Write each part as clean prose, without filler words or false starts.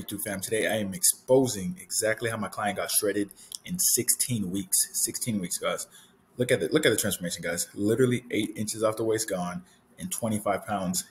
YouTube fam. Today I am exposing exactly how my client got shredded in 16 weeks. 16 weeks, guys. Look at the transformation, guys. Literally 8 inches off the waist gone and 25 pounds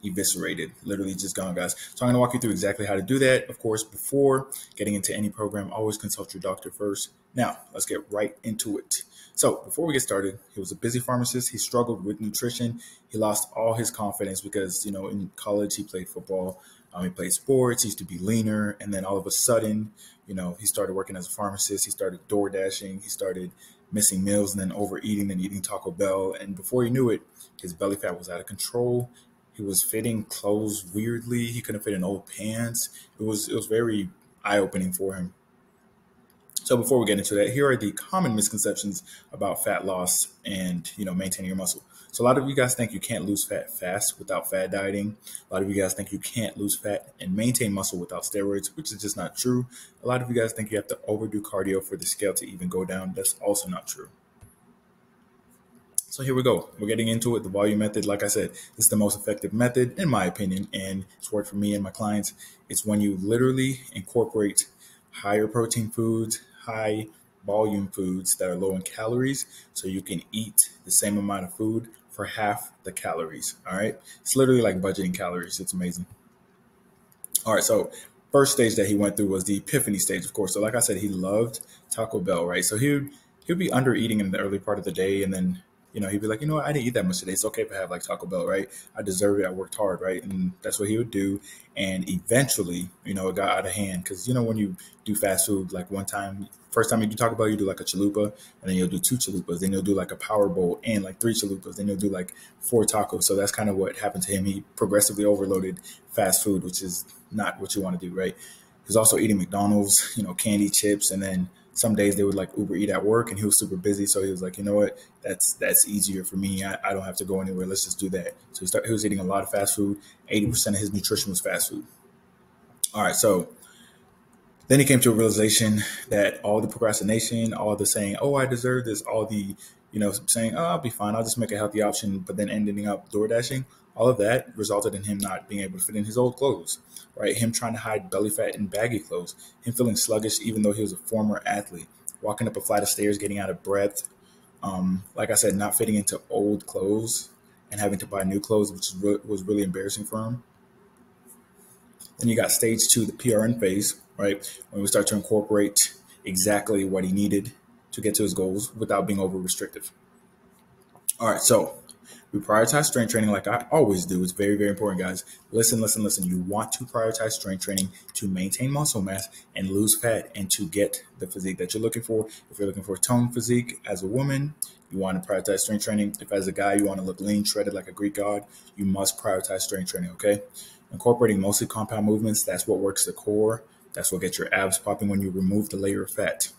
eviscerated. Literally just gone, guys. So I'm going to walk you through exactly how to do that. Of course, before getting into any program, always consult your doctor first. Now, let's get right into it. So before we get started, he was a busy pharmacist. He struggled with nutrition. He lost all his confidence because, in college he played football. He played sports. He used to be leaner. And then all of a sudden, he started working as a pharmacist. He started door dashing. He started missing meals and then overeating and eating Taco Bell. And before he knew it, his belly fat was out of control. He was fitting clothes weirdly. He couldn't fit in old pants. It was very eye-opening for him. So before we get into that, here are the common misconceptions about fat loss and, maintaining your muscle. So a lot of you guys think you can't lose fat fast without fad dieting. A lot of you guys think you can't lose fat and maintain muscle without steroids, which is just not true. A lot of you guys think you have to overdo cardio for the scale to even go down. That's also not true. So here we go. We're getting into it. The volume method, like I said, is the most effective method in my opinion, and it's worked for me and my clients. It's when you literally incorporate higher protein foods, high volume foods that are low in calories, so you can eat the same amount of food for half the calories. All right. It's literally like budgeting calories. It's amazing. All right. So first stage that he went through was the epiphany stage, of course. So like I said, he loved Taco Bell, right? So he'd be under eating in the early part of the day, and then he'd be like, I didn't eat that much today. It's okay if I have like Taco Bell, right? I deserve it. I worked hard, right? And that's what he would do. And eventually, it got out of hand because, when you do fast food, like first time you do Taco Bell, you do like a chalupa, and then you'll do 2 chalupas. Then you'll do like a power bowl and like 3 chalupas. Then you'll do like 4 tacos. So that's kind of what happened to him. He progressively overloaded fast food, which is not what you want to do, right? He was also eating McDonald's, candy, chips, and then some days they would like Uber eat at work, and he was super busy. So he was like, that's easier for me. I don't have to go anywhere. Let's just do that. So he was eating a lot of fast food. 80% of his nutrition was fast food. All right. So then he came to a realization that all the procrastination, all the saying, oh, I deserve this, all the, saying, oh, I'll be fine. I'll just make a healthy option, but then ending up door dashing. All of that resulted in him not being able to fit in his old clothes, right? Him trying to hide belly fat in baggy clothes, him feeling sluggish, even though he was a former athlete, walking up a flight of stairs, getting out of breath. Like I said, not fitting into old clothes and having to buy new clothes, which was really embarrassing for him. Then you got stage 2, the PRN phase, right? When we start to incorporate exactly what he needed to get to his goals without being over restrictive. All right, so we prioritize strength training like I always do. It's very, very important, guys. Listen. You want to prioritize strength training to maintain muscle mass and lose fat and to get the physique that you're looking for. If you're looking for a toned physique as a woman, you want to prioritize strength training. If as a guy, you want to look lean, shredded like a Greek god, you must prioritize strength training, okay? Incorporating mostly compound movements, that's what works the core. That's what gets your abs popping when you remove the layer of fat.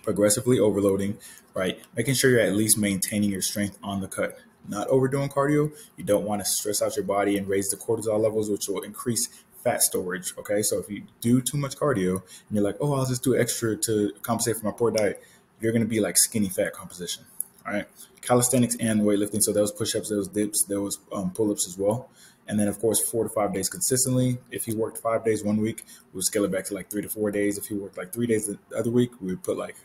Progressively overloading, right? Making sure you're at least maintaining your strength on the cut. Not overdoing cardio. You don't want to stress out your body and raise the cortisol levels, which will increase fat storage. Okay. So if you do too much cardio and you're like, oh, I'll just do extra to compensate for my poor diet, you're going to be like skinny fat composition. All right. Calisthenics and weightlifting. So there was push-ups, there was dips, there was pull-ups as well. And then, of course, 4 to 5 days consistently. If he worked 5 days one week, we would scale it back to like 3 to 4 days. If he worked like 3 days the other week, we would put like,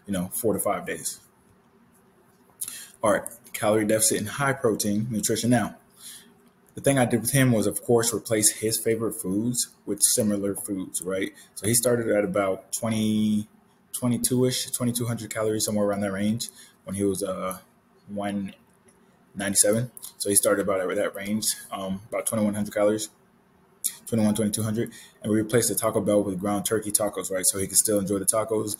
4 to 5 days. All right. Calorie deficit and high protein nutrition. Now, the thing I did with him was, of course, replace his favorite foods with similar foods, right? So he started at about 22-ish, 2,200 calories, somewhere around that range when he was 197. So he started about at that range, about 2,100 calories, 2,200. And we replaced the Taco Bell with ground turkey tacos, right? So he could still enjoy the tacos.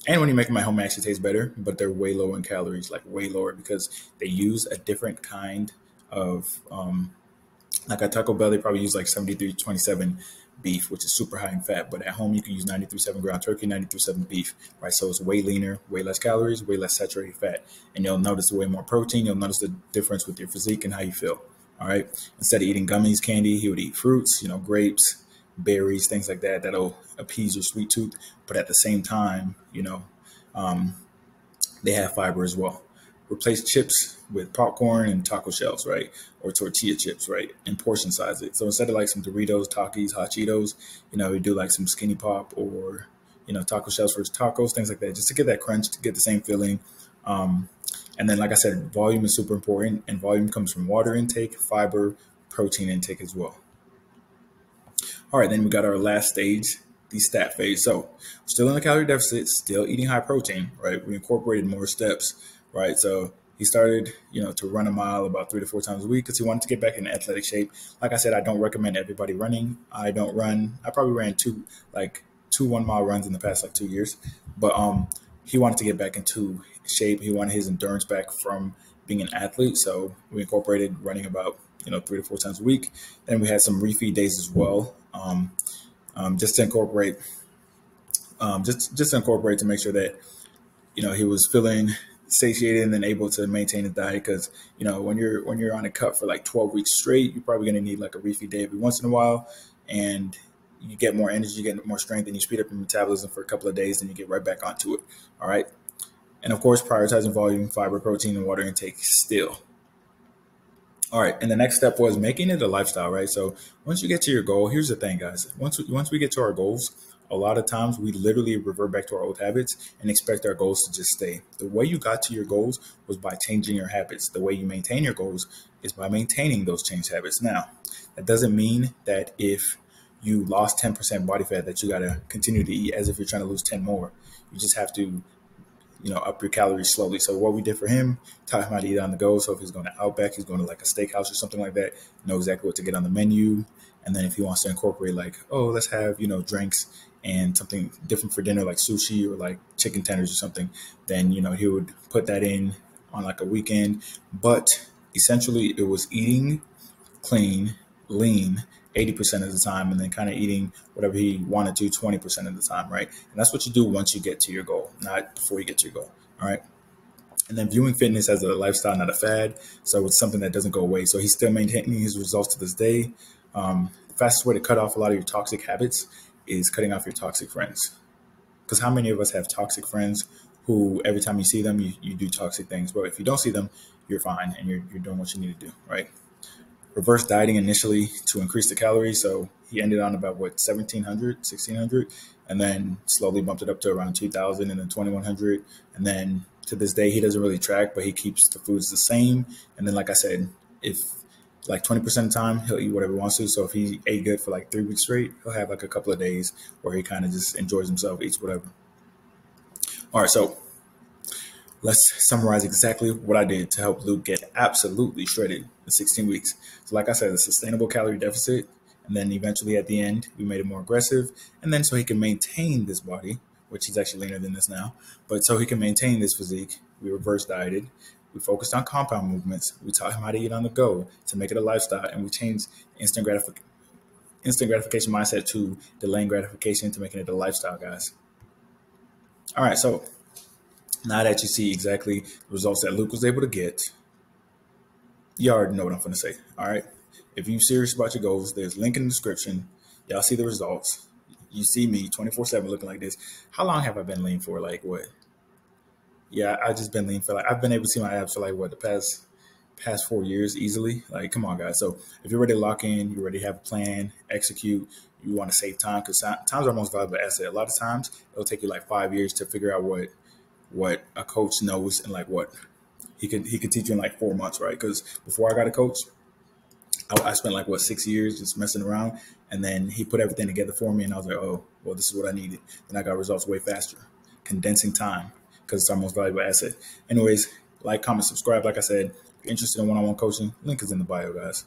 And when you make them at home, it actually tastes better, but they're way lower in calories, like way lower, because they use a different kind of, like at Taco Bell, they probably use like 73-27 beef, which is super high in fat. But at home, you can use 93.7 ground turkey, 93.7 beef, right? So it's way leaner, way less calories, way less saturated fat. And you'll notice way more protein. You'll notice the difference with your physique and how you feel, all right? Instead of eating gummies, candy, he would eat fruits, grapes, berries, things like that, that'll appease your sweet tooth. But at the same time, they have fiber as well. replace chips with popcorn and taco shells, right? Or tortilla chips, right? And portion size it. So instead of like some Doritos, Takis, Hot Cheetos, we do like some Skinny Pop or, taco shells for tacos, things like that, just to get that crunch, to get the same feeling. Um, and then, like I said, volume is super important, and volume comes from water intake, fiber, protein intake as well. All right, then we got our last stage, the stat phase. So still in a calorie deficit, still eating high protein, right? We incorporated more steps, right? So he started, to run a mile about 3 to 4 times a week because he wanted to get back in athletic shape. Like I said, I don't recommend everybody running. I don't run. I probably ran two 1 mile runs in the past 2 years, but he wanted to get back into shape. He wanted his endurance back from being an athlete. So we incorporated running about 3 to 4 times a week. Then we had some refeed days as well, just to incorporate, just to incorporate to make sure that he was feeling satiated and then able to maintain his diet. Because when you're on a cut for 12 weeks straight, you're probably going to need like a refeed day every once in a while, and you get more energy, you get more strength, and you speed up your metabolism for a couple of days, and you get right back onto it. All right. And of course, prioritizing volume, fiber, protein, and water intake still. All right. And the next step was making it a lifestyle, right? So once you get to your goal, here's the thing, guys. Once we get to our goals, a lot of times we literally revert back to our old habits and expect our goals to just stay. The way you got to your goals was by changing your habits. The way you maintain your goals is by maintaining those changed habits. Now, that doesn't mean that if you lost 10% body fat that you got to continue to eat as if you're trying to lose 10 more. You just have to up your calories slowly. So what we did for him, taught him how to eat on the go. So if he's going to Outback, he's going to like a steakhouse or something like that, know exactly what to get on the menu. And then if he wants to incorporate let's have, drinks and something different for dinner, like sushi or like chicken tenders or something, then, he would put that in on like a weekend. But essentially it was eating clean, lean, 80% of the time, and then kind of eating whatever he wanted to 20% of the time, right? And that's what you do once you get to your goal, not before you get to your goal, all right? And then viewing fitness as a lifestyle, not a fad. So it's something that doesn't go away. So he's still maintaining his results to this day. The fastest way to cut off a lot of your toxic habits is cutting off your toxic friends. Because how many of us have toxic friends who every time you see them, you do toxic things? But if you don't see them, you're fine and you're doing what you need to do, right? Reverse dieting initially to increase the calories. So he ended on about 1,700, 1,600, and then slowly bumped it up to around 2,000 and then 2,100. And then to this day, he doesn't really track, but he keeps the foods the same. And then, like I said, if 20% of the time, he'll eat whatever he wants to. So if he ate good for 3 weeks straight, he'll have a couple of days where he kind of just enjoys himself, eats whatever. All right. So let's summarize exactly what I did to help Luke get absolutely shredded in 16 weeks. So like I said, a sustainable calorie deficit. And then eventually at the end, we made it more aggressive. And then so he can maintain this body, which he's actually leaner than this now. But so he can maintain this physique, we reverse dieted. We focused on compound movements. We taught him how to eat on the go to make it a lifestyle. And we changed instant gratification mindset to delaying gratification to making it a lifestyle, guys. All right, so now that you see exactly the results that Luke was able to get, you already know what I'm going to say. All right. If you're serious about your goals, there's a link in the description. Y'all see the results. You see me 24/7 looking like this. How long have I been lean for? What? Yeah, I just been lean for I've been able to see my abs for the past 4 years easily. Come on, guys. So if you're ready to lock in, you're ready to have a plan, execute, you want to save time because time's our most valuable asset. A lot of times it'll take you 5 years to figure out what a coach knows and what he could teach you in 4 months, right? Because before I got a coach, I spent 6 years just messing around, and then he put everything together for me, and I was like, oh, well, this is what I needed. Then I got results way faster, condensing time because it's our most valuable asset. Anyways, comment, subscribe. Like I said, if you're interested in one-on-one coaching, link is in the bio, guys.